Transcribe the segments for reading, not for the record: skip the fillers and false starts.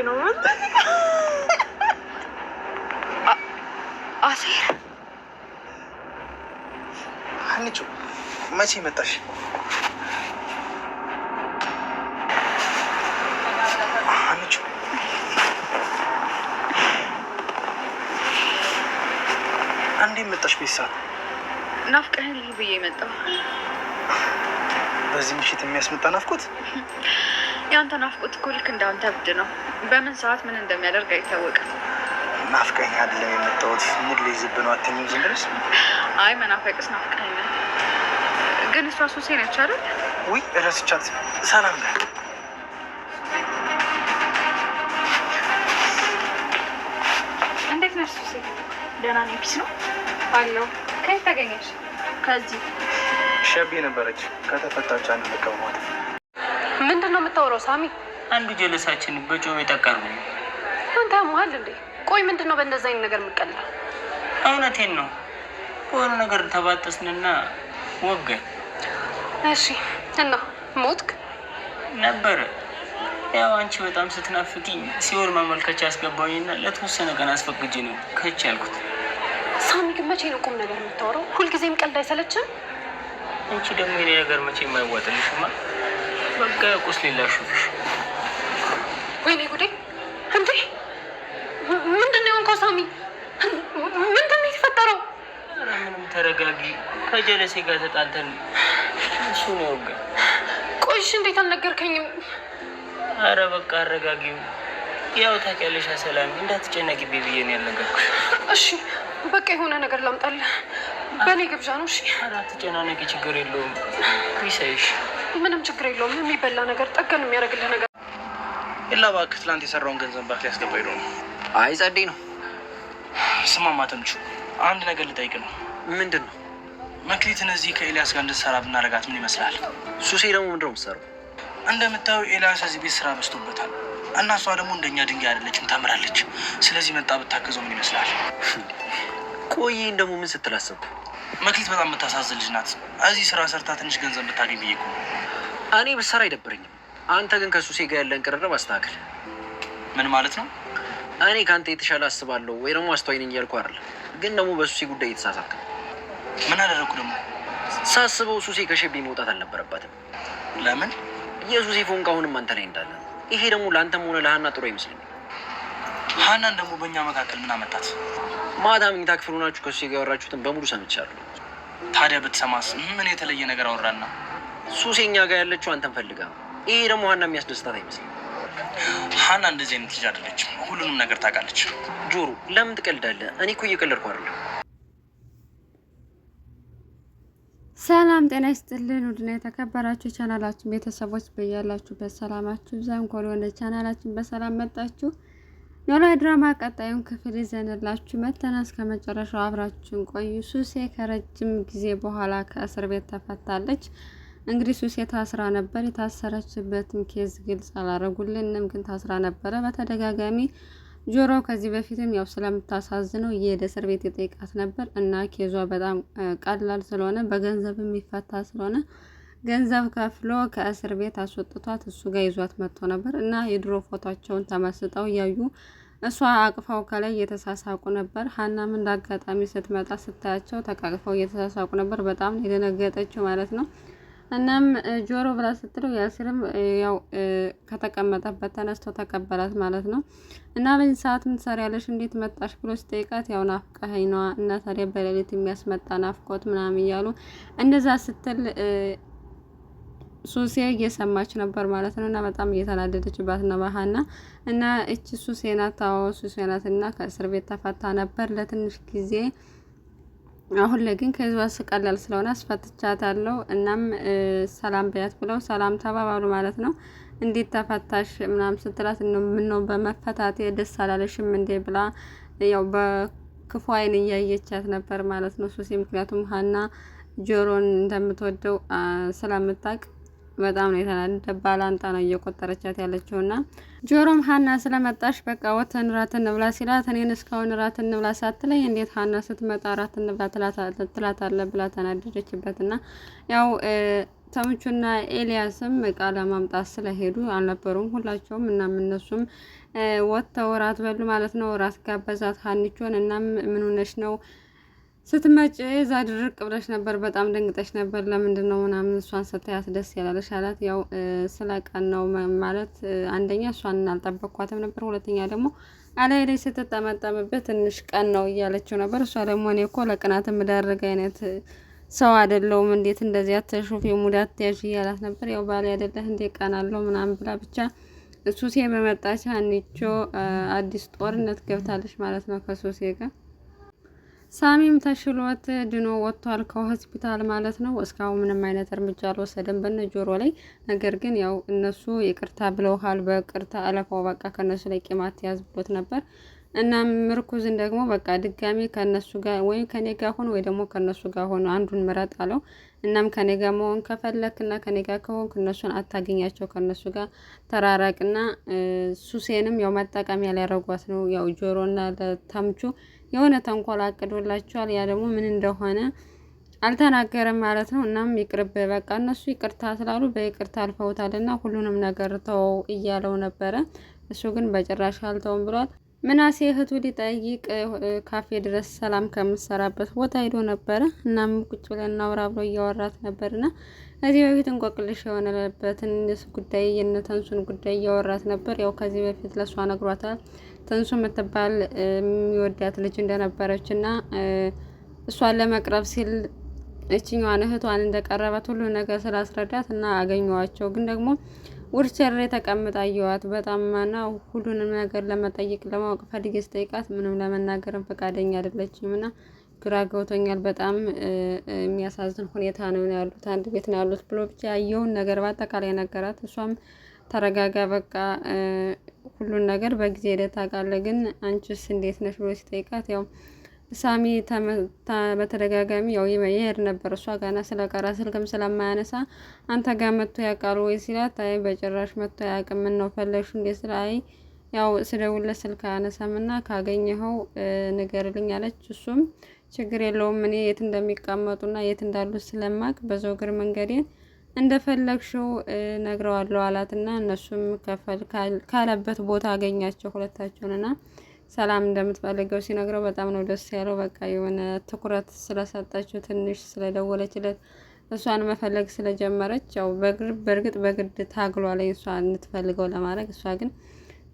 ነው አሴር። አንቺ መቼ መጣሽ? አንቺ አንዴ መጣሽ? ቤተሰብ ናፍቀኸኝ ብዬ መጣሁ። በዚህ ምሽት የሚያስመጣ ናፍቆት? ያንተ ናፍቆት እኮ ልክ እንዳንተ ብድ ነው። በምን ሰዓት ምን እንደሚያደርግ አይታወቅም። ናፍቀኸኝ አይደለም የመጣሁት። ሙድ ላይ ዝብ ነው። አትኝም ዝም ብለሽ? አይ መናፈቅስ ናፍቀኸኝ ነው። ግን እሷ ሱሴ ነች አይደል? ውይ እረስቻት። ሰላም ጋር እንዴት ነሽ ሱሴ? ደህና ነኝ። ፒስ ነው አለው። ከየት ተገኘሽ? ከዚህ ሸቤ ነበረች። ከተፈታች አንድ ልቀሟት። ምንድን ነው የምታወራው ሳሚ? አንዱ ጀለሳችን በጮቤ ጠቀር ነው። አንተ ያመሃል እንዴ? ቆይ ምንድን ነው በእንደዛ አይነት ነገር የምትቀልደው? እውነቴን ነው። በሆነ ነገር ተባጠስንና ወገን። እሺ እና ሞትክ ነበረ። ያው አንቺ በጣም ስትናፍቂኝ ሲኦል ማመልከቻ አስገባኝና ለተወሰነ ቀን አስፈቅጄ ነው ከች ያልኩት። ሳሚ ግን መቼ ነው ቁም ነገር የምታወራው? ሁልጊዜም ቀልድ አይሰለችም? አንቺ ደግሞ የኔ ነገር መቼ የማይዋጥልሽማ። በቃ ቁስሌ ላሹፍሽ። ወይኔ ጉዴ! እንዴ ምንድን ነው የሆንከው ሳሚ? ምንድን ነው የተፈጠረው? ኧረ ምንም ተረጋጊ። ከጀለሴ ጋር ተጣልተን እሱ ነው ወገን። ቆይሽ እንዴት አልነገርከኝም? አረ በቃ አረጋጊው። ያው ታውቂያለሽ ሰላም እንዳትጨነቂ ብዬ ነው ያልነገርኩሽ። እሺ በቃ የሆነ ነገር ላምጣልህ። በእኔ ግብዣ ነው። እሺ ኧረ አትጨናነቂ፣ ችግር የለውም። ይሳይሽ። ምንም ችግር የለውም። የሚበላ ነገር ጠገን የሚያደርግልህ ነገር የላ እባክህ። ትላንት የሰራውን ገንዘብ ባክ ሊያስገባ ሄዶ ነው። አይ ጸዴ ነው። ስማማ ተምቹ አንድ ነገር ልጠይቅ ነው። ምንድን ነው? መክሊትን እዚህ ከኤልያስ ጋር እንድትሰራ ብናደርጋት ምን ይመስላል? ሱሴ ደግሞ ምንድን ነው የምትሰራው? እንደምታየው ኤልያስ እዚህ ቤት ስራ በዝቶበታል እና እሷ ደግሞ እንደኛ ድንጋይ አይደለችም፣ ተምራለች። ስለዚህ መጣ ብታገዘው ምን ይመስላል? ቆይን ደግሞ ምን ስትል አሰብኩ? መክሊት በጣም የምታሳዝን ልጅ ናት። እዚህ ስራ ሰርታ ትንሽ ገንዘብ ብታገኝ ብዬ እኮ ነው። እኔ ብትሰራ አይደብረኝም። አንተ ግን ከሱሴ ጋር ያለን ቅርርብ አስተካክል። ምን ማለት ነው? እኔ ከአንተ የተሻለ አስባለሁ ወይ ደግሞ አስተዋይ ነኝ እያልኩ አይደለም፣ ግን ደግሞ በሱሴ ጉዳይ የተሳሳትክ። ምን አደረግኩ ደግሞ? ሳስበው ሱሴ ከሸቤ መውጣት አልነበረባትም። ለምን? የሱሴ ፎንቃ አሁንም አንተ ላይ እንዳለ ነው። ይሄ ደግሞ ለአንተም ሆነ ለሀና ጥሩ አይመስለኝም። ሀናን ደግሞ በእኛ መካከል ምን አመጣት? ማታ መኝታ ክፍል ሆናችሁ ከሱሴ ጋር ያወራችሁትን በሙሉ ሰምቻለሁ። ታዲያ ብትሰማስ ምን የተለየ ነገር አወራና? ሱሴ እኛ ጋር ያለችው አንተን ፈልጋ ነው። ይሄ ደግሞ ሀና የሚያስደስታት አይመስለኝም። ሀና እንደዚህ አይነት ልጅ አይደለችም። ሁሉንም ነገር ታውቃለች። ጆሮ ለምን ትቀልዳለህ? እኔ እኮ እየቀለድኩ አይደለም። ሰላም ጤና ይስጥልን። ውድና የተከበራችሁ ቻናላችን ቤተሰቦች በያላችሁበት ሰላማችሁ ይብዛ። እንኳን ወደ ቻናላችን በሰላም መጣችሁ። ኖላዊ ድራማ ቀጣዩን ክፍል ይዘንላችሁ መተና እስከ መጨረሻው አብራችሁን ቆዩ። ሱሴ ከረጅም ጊዜ በኋላ ከእስር ቤት ተፈታለች። እንግዲህ ሱሴ ታስራ ነበር። የታሰረችበትን ኬዝ ግልጽ አላረጉልንም፣ ግን ታስራ ነበረ በተደጋጋሚ። ጆሮ ከዚህ በፊትም ያው ስለምታሳዝነው እየሄደ እስር ቤት የጠይቃት ነበር እና ኬዟ በጣም ቀላል ስለሆነ በገንዘብ የሚፈታ ስለሆነ ገንዘብ ከፍሎ ከእስር ቤት አስወጥቷት እሱ ጋር ይዟት መጥቶ ነበር እና የድሮ ፎቶቸውን ተመስጠው እያዩ እሷ አቅፋው ከላይ እየተሳሳቁ ነበር። ሀናም እንዳጋጣሚ ስትመጣ ስታያቸው ተቃቅፈው እየተሳሳቁ ነበር። በጣም የደነገጠችው ማለት ነው። እናም ጆሮ ብላ ስትለው ያሲርም ያው ከተቀመጠበት ተነስቶ ተቀበላት ማለት ነው። እና በዚህ ሰዓት ምን ትሰሪያለሽ? እንዴት መጣሽ ብሎ ሲጠይቃት ያው ናፍቀኸኝ ነዋ እና ታዲያ በሌሊት የሚያስመጣ ናፍቆት ምናምን እያሉ እንደዛ ስትል ሱሴ እየሰማች ነበር ማለት ነው። እና በጣም እየተናደደችባት ነው በሀና እና እቺ ሱሴ ናት። አዎ ሱሴ ናት። እና ከእስር ቤት ተፈታ ነበር ለትንሽ ጊዜ። አሁን ላይ ግን ከዚህ ቀላል ስለሆነ አስፈትቻታለሁ። እናም ሰላም በያት ብለው ሰላም ተባባሉ ማለት ነው። እንዴት ተፈታሽ ምናምን ስትላት ምን ነው በመፈታቴ ደስ አላለሽም እንዴ ብላ ያው በክፉ አይን እያየቻት ነበር ማለት ነው ሱሴ። ምክንያቱም ሀና ጆሮን እንደምትወደው ስለምታውቅ በጣም ነው የተናደደ። ባላንጣ ነው እየቆጠረቻት ያለችውና ጆሮም ሀና ስለመጣሽ በቃ ወተን ራት እንብላ ሲላት እኔን እስካሁን ራት እንብላ ሳትለኝ እንዴት ሀና ስትመጣ ራት እንብላ ትላታለህ ብላ ተናደደችበትና ያው ተምቹና ኤልያስም እቃ ለማምጣት ስለሄዱ አልነበሩም ሁላቸውም። እናም እነሱም ወጥተው ራት በሉ ማለት ነው። ራት ጋበዛት ሀኒቾን። እናም ምን ሆነሽ ነው ስትመጪ እዛ ድርቅ ብለሽ ነበር፣ በጣም ደንግጠሽ ነበር፣ ለምንድን ነው ምናምን እሷን ስታያት ደስ ያላለሽ አላት። ያው ስለ ቀን ነው ማለት አንደኛ እሷን አልጠበቅኳትም ነበር፣ ሁለተኛ ደግሞ አላይ ላይ ስትጠመጠምበት ትንሽ ቀን ነው እያለችው ነበር። እሷ ደግሞ እኔ እኮ ለቅናት የምዳረግ አይነት ሰው አይደለሁም፣ እንዴት እንደዚህ አተሹፍ የሙዳት ያዥ እያላት ነበር። ያው ባሌ አይደለህ እንዴ ቀን አለው ምናምን ብላ ብቻ ሱሴ በመጣች ሀኒቾ አዲስ ጦርነት ገብታለች ማለት ነው ከሱሴ ጋር። ሳሚም ተሽሎት ድኖ ወጥቷል ከሆስፒታል ማለት ነው። እስካሁን ምንም አይነት እርምጃ አልወሰደም በነ ጆሮ ላይ። ነገር ግን ያው እነሱ ይቅርታ ብለውሃል፣ በቅርታ አለፈው በቃ ከነሱ ላይ ቂማት ያዝ ብሎት ነበር። እና ምርኩዝን ደግሞ በቃ ድጋሚ ከነሱ ጋር ወይ ከኔ ጋር ሆኖ ወይ ደግሞ ከነሱ ጋር ሆኖ አንዱን ምረጥ አለው። እናም ከኔ ጋር መሆን ከፈለክና ከኔ ጋር ከሆንክ እነሱን አታገኛቸው፣ ከነሱ ጋር ተራራቅና ሱሴንም ያው መጠቀሚያ ሊያደርጓት ነው። ያው ጆሮና ለተምቹ የሆነ ተንኮል አቅዶላቸዋል። ያ ደግሞ ምን እንደሆነ አልተናገረም ማለት ነው። እናም ይቅርብ በቃ እነሱ ይቅርታ ስላሉ በይቅርታ አልፈውታልና ሁሉንም ነገር ተወው እያለው ነበረ። እሱ ግን በጭራሽ አልተውም ብሏል። ምናሴ እህቱ ሊጠይቅ ካፌ ድረስ ሰላም ከምትሰራበት ቦታ ሄዶ ነበረ። እናም ቁጭ ብለን እናውራ ብሎ እያወራት ነበርና ከዚህ በፊት እንቆቅልሽ የሆነበትን ጉዳይ የነተንሱን ጉዳይ እያወራት ነበር። ያው ከዚህ በፊት ለሷ ነግሯታል። ተንሱ የምትባል የሚወዳት ልጅ እንደነበረች እና እሷን ለመቅረብ ሲል እችኛዋን እህቷን እንደቀረባት ሁሉ ነገር ስላስረዳት እና አገኘዋቸው። ግን ደግሞ ውርቸር ላይ ተቀምጣ አየዋት። በጣም ማና ሁሉንም ነገር ለመጠየቅ ለማወቅ ፈልጌ ስጠይቃት ምንም ለመናገርም ፈቃደኛ አይደለችም እና ግራ ገብቶኛል። በጣም የሚያሳዝን ሁኔታ ነው ያሉት፣ አንድ ቤት ነው ያሉት ብሎ ብቻ ያየውን ነገር በአጠቃላይ ነገራት። እሷም ተረጋጋ በቃ ሁሉን ነገር በጊዜ ሂደት ታውቃለህ፣ ግን አንቺስ እንዴት ነሽ ብሎ ሲጠይቃት ያው ሳሚ በተደጋጋሚ ያው ይሄድ ነበር እሷ ጋና ስለቀራ ስልክም ስለማያነሳ አንተ ጋር መጥቶ ያውቃል ወይ ሲላት አይ በጭራሽ መጥቶ ያውቅም፣ ምን ነው ፈለግሽ እንዴ ስለ አይ ያው ስደውልለት ስልክ አያነሳምና ካገኘኸው ንገርልኝ አለች። እሱም ችግር የለውም እኔ የት እንደሚቀመጡና የት እንዳሉ ስለማቅ በዛው እግር መንገዴን እንደፈለግሽው ነግረዋለሁ አላትና እነሱም ካለበት ቦታ አገኛቸው ሁለታቸውንና ሰላም እንደምትፈልገው ሲነግረው በጣም ነው ደስ ያለው። በቃ የሆነ ትኩረት ስለሰጠችው ትንሽ ስለደወለችለት እሷን መፈለግ ስለጀመረች ያው በእርግጥ በግድ ታግሏል እሷን እንትፈልገው ለማድረግ። እሷ ግን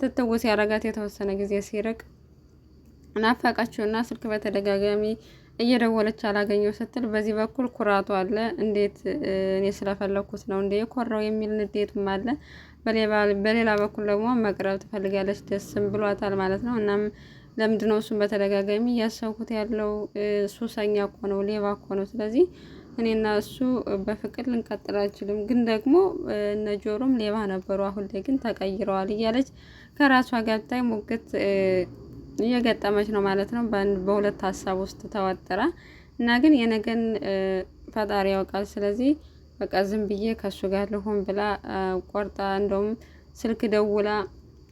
ትትውስ ያረጋት የተወሰነ ጊዜ ሲርቅ ናፈቃችውና ስልክ በተደጋጋሚ እየደወለች አላገኘው ስትል በዚህ በኩል ኩራቱ አለ። እንዴት እኔ ስለፈለኩት ነው እንዴ የኮራው የሚል ንዴቱም አለ። በሌላ በኩል ደግሞ መቅረብ ትፈልጋለች፣ ደስም ብሏታል ማለት ነው። እናም ለምንድነው እሱን በተደጋጋሚ እያሰብኩት ያለው ሱሰኛ እኮ ነው፣ ሌባ እኮ ነው። ስለዚህ እኔና እሱ በፍቅር ልንቀጥል አንችልም። ግን ደግሞ እነ ጆሮም ሌባ ነበሩ፣ አሁን ላይ ግን ተቀይረዋል እያለች ከራሷ ጋር ታይ ሙግት እየገጠመች ነው ማለት ነው። በሁለት ሀሳብ ውስጥ ተወጠራ እና ግን የነገን ፈጣሪ ያውቃል። ስለዚህ በቃ ዝም ብዬ ከሱ ጋር ልሆን ብላ ቆርጣ እንደውም ስልክ ደውላ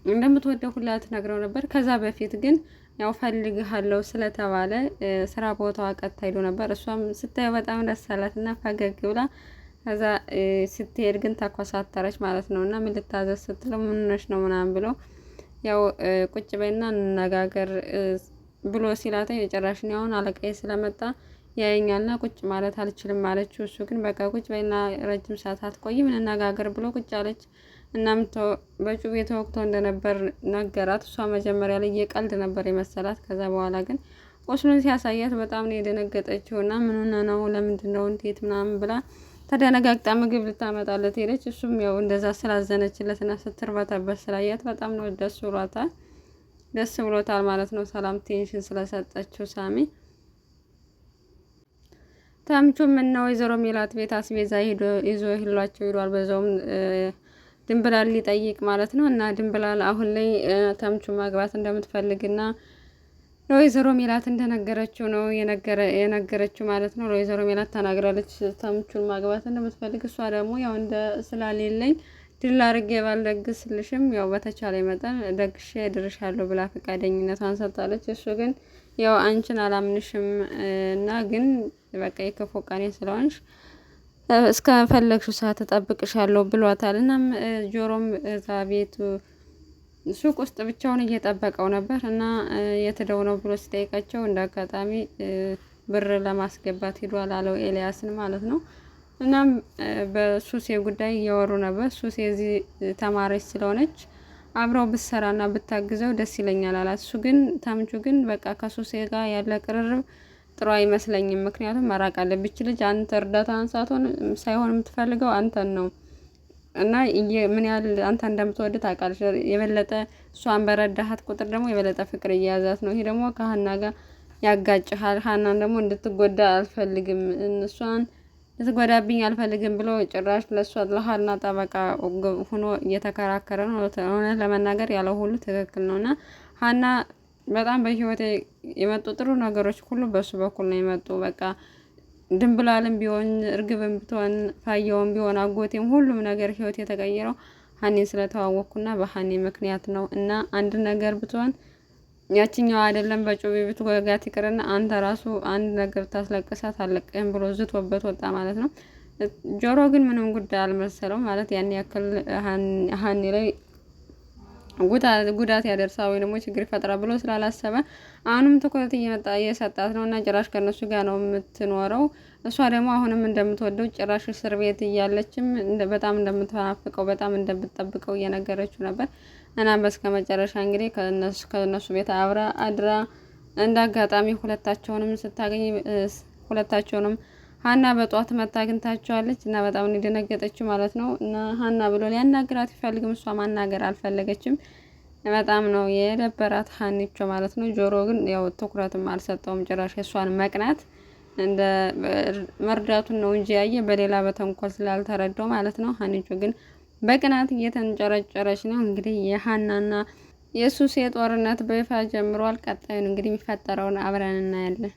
እንደምትወደው ሁላ ትነግረው ነበር። ከዛ በፊት ግን ያው ፈልግሃለሁ ስለተባለ ስራ ቦታዋ ቀጥታ ሄዶ ነበር። እሷም ስታየው በጣም ደስ አላት እና ፈገግ ብላ ከዛ ስትሄድ ግን ተኮሳተረች ማለት ነው። እና ምን ልታዘዝ ስትለው ምን ሆነሽ ነው ምናምን ብሎ ያው ቁጭ በይና እንነጋገር ብሎ ሲላታ የጨራሽ ነው አሁን አለቃዬ ስለመጣ ያየኛልና ቁጭ ማለት አልችልም አለችው። እሱ ግን በቃ ቁጭ በይና ረጅም ሰዓት አትቆይም እንነጋገር ብሎ ቁጭ አለች። እናም በጩቤ ተወግቶ እንደነበር ነገራት። እሷ መጀመሪያ ላይ የቀልድ ነበር የመሰላት። ከዛ በኋላ ግን ቁስሉን ሲያሳያት በጣም ነው የደነገጠችው እና ምን ሆነ ነው ለምንድን ነው እንዴት ምናምን ብላ ተደነጋግጣ ምግብ ልታመጣለት ሄደች። እሱም ያው እንደዛ ስላዘነችለትና ስትርበተበት ስላያት በጣም ነው ደስ ብሎታል ማለት ነው። ሰላም ቴንሽን ስለሰጠችው ሳሚ ተምቹም እና ወይዘሮ ሜላት ቤት አስቤዛ ይዞ ይሏቸው ይሏል። በዛውም ድንብላል ሊጠይቅ ማለት ነው። እና ድንብላል አሁን ላይ ተምቹ ማግባት እንደምትፈልግና ለወይዘሮ ሜላት እንደነገረችው ነው የነገረችው ማለት ነው። ለወይዘሮ ሜላት ተናግራለች ተምቹን ማግባት እንደምትፈልግ። እሷ ደግሞ ያው እንደ ስላሌለኝ ድል አድርጌ ባልደግስልሽም ያው በተቻለ መጠን ደግሼ እድርሻለሁ ብላ ፈቃደኝነቷን ሰጥታለች። እሱ ግን ያው አንቺን አላምንሽም እና ግን በቃ የክፉ ቀኔ ስለሆንሽ እስከ ፈለግሽው ሰዓት እጠብቅሻለሁ ብሏታል። እናም ጆሮም እዛ ቤቱ ሱቅ ውስጥ ብቻውን እየጠበቀው ነበር እና የት ሄደው ነው ብሎ ሲጠይቃቸው እንደ አጋጣሚ ብር ለማስገባት ሄዷል አለው ኤልያስን ማለት ነው። እናም በሱሴ ጉዳይ እያወሩ ነበር። ሱሴ እዚህ ተማሪች ስለሆነች አብረው ብትሰራና ብታግዘው ደስ ይለኛል አላት። እሱ ግን ተምቹ ግን በቃ ከሱሴ ጋር ያለ ቅርርብ ጥሩ አይመስለኝም። ምክንያቱም መራቅ አለብች ልጅ አንተ እርዳታን ሳይሆን የምትፈልገው አንተን ነው እና ምን ያህል አንተ እንደምትወድ ታውቃለች። የበለጠ እሷን በረዳሃት ቁጥር ደግሞ የበለጠ ፍቅር እየያዛት ነው። ይሄ ደግሞ ከሀና ጋር ያጋጭሃል። ሀናን ደግሞ እንድትጎዳ አልፈልግም፣ እሷን ልትጎዳብኝ አልፈልግም ብሎ ጭራሽ ለእሷ ለሀና ጠበቃ ሆኖ እየተከራከረ ነው። እውነት ለመናገር ያለው ሁሉ ትክክል ነው እና ሀና በጣም በህይወቴ የመጡ ጥሩ ነገሮች ሁሉ በሱ በኩል ነው የመጡ። በቃ ድንብላልም ቢሆን እርግብም ብትሆን ፋየውም ቢሆን አጎቴም ሁሉም ነገር ህይወት የተቀየረው ሀኒን ስለተዋወቅኩና በሀኒ ምክንያት ነው እና አንድ ነገር ብትሆን ያችኛው አይደለም በጩቤ ብትወጋት ይቅርና አንተ ራሱ አንድ ነገር ታስለቅሳት አለቅህም ብሎ ዝቶበት ወጣ ማለት ነው። ጆሮ ግን ምንም ጉዳይ አልመሰለው ማለት ያን ያክል ሀኒ ላይ ጉዳት ያደርሳ ወይ ደግሞ ችግር ይፈጥራል ብሎ ስላላሰበ አሁንም ትኩረት እየሰጣት ነው እና ጭራሽ ከነሱ ጋር ነው የምትኖረው። እሷ ደግሞ አሁንም እንደምትወደው ጭራሽ እስር ቤት እያለችም በጣም እንደምትናፍቀው በጣም እንደምትጠብቀው እየነገረችው ነበር እና በስከ መጨረሻ እንግዲህ ከነሱ ቤት አብራ አድራ እንደ አጋጣሚ ሁለታቸውንም ስታገኝ ሁለታቸውንም ሀና በጧት መታ አግኝታቸዋለች እና በጣም እንደደነገጠችው ማለት ነው። እና ሀና ብሎ ሊያናግራት ይፈልግም እሷ ማናገር አልፈለገችም። በጣም ነው የደበራት ሀኒቾ ማለት ነው። ጆሮ ግን ያው ትኩረትም አልሰጠውም ጭራሽ እሷን መቅናት እንደ መርዳቱን ነው እንጂ ያየ በሌላ በተንኮል ስላልተረዳው ማለት ነው። ሀኒቾ ግን በቅናት እየተንጨረጨረች ነው። እንግዲህ የሀናና የሱሴ ጦርነት በይፋ ጀምሯል። ቀጣዩን እንግዲህ የሚፈጠረውን አብረን እናያለን።